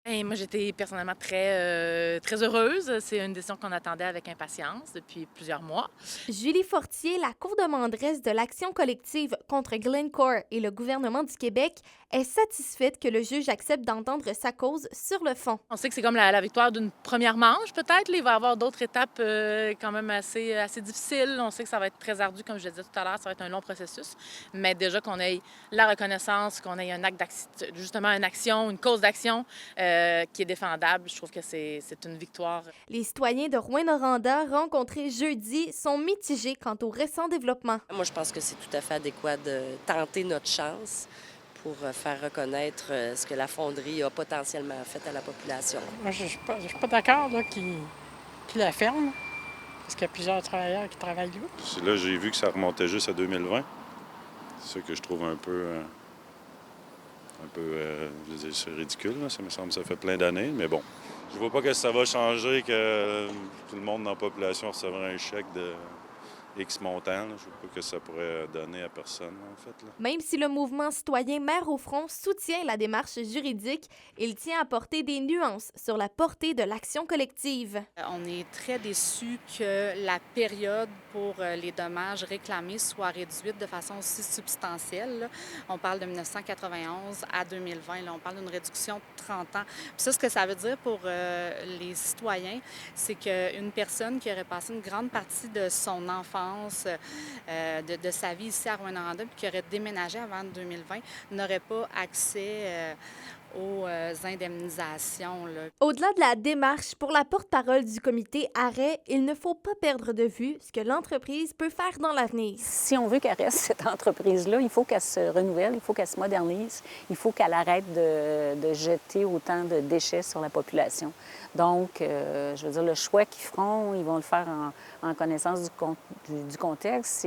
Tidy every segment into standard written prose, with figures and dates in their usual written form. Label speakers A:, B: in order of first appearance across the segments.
A: Et moi, j'étais personnellement très heureuse. C'est une décision qu'on attendait avec impatience depuis plusieurs mois.
B: Julie Fortier, la coordonnatrice de l'action collective contre Glencore et le gouvernement du Québec, est satisfaite que le juge accepte d'entendre sa cause sur le fond.
A: On sait que c'est comme la victoire d'une première manche, peut-être. Là, il va y avoir d'autres étapes quand même assez difficiles. On sait que ça va être très ardu, comme je le disais tout à l'heure. Ça va être un long processus. Mais déjà qu'on ait la reconnaissance, qu'on ait un acte justement une action, une cause d'action qui est défendable, je trouve que c'est une victoire.
B: Les citoyens de Rouyn-Noranda rencontrés jeudi sont mitigés quant au récent développement.
C: Moi, je pense que c'est tout à fait adéquat de tenter notre chance pour faire reconnaître ce que la fonderie a potentiellement fait à la population.
D: Moi, je ne suis pas d'accord qu'il la ferme, parce qu'il y a plusieurs travailleurs qui travaillent là.
E: Là, j'ai vu que ça remontait juste à 2020. C'est ça que je trouve un peu je veux dire, c'est ridicule. Là. Ça me semble que ça fait plein d'années, mais bon. Je vois pas que ça va changer que tout le monde dans la population recevra un chèque de X montant. Là. Je vois pas que ça pourrait donner à personne, en fait. Là.
B: Même si le mouvement citoyen Mère au front soutient la démarche juridique, il tient à apporter des nuances sur la portée de l'action collective.
F: On est très déçus que la période pour les dommages réclamés soit réduite de façon aussi substantielle. Là. On parle de 1991 à 2020. Là. On parle d'une réduction de 30 ans. Puis ça, ce que ça veut dire pour les citoyens, c'est qu'une personne qui aurait passé une grande partie de son enfance, de sa vie ici à Rouyn-Noranda, puis qui aurait déménagé avant 2020, n'aurait pas accès aux indemnisations. Là.
B: Au-delà de la démarche, pour la porte-parole du comité Arrêt, il ne faut pas perdre de vue ce que l'entreprise peut faire dans l'avenir.
G: Si on veut qu'elle reste, cette entreprise-là, il faut qu'elle se renouvelle, il faut qu'elle se modernise, il faut qu'elle arrête de jeter autant de déchets sur la population. Donc, je veux dire, le choix qu'ils feront, ils vont le faire en connaissance du contexte.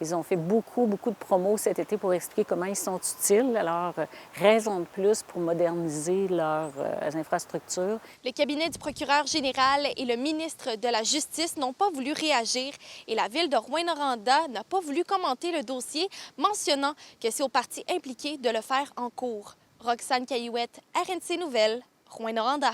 G: Ils ont fait beaucoup de promos cet été pour expliquer comment ils sont utiles. Alors, raison de plus pour moderniser leurs infrastructures.
B: Le cabinet du procureur général et le ministre de la Justice n'ont pas voulu réagir et la ville de Rouyn-Noranda n'a pas voulu commenter le dossier, mentionnant que c'est aux parties impliquées de le faire en cours. Roxane Caillouette, RNC Nouvelles, Rouyn-Noranda.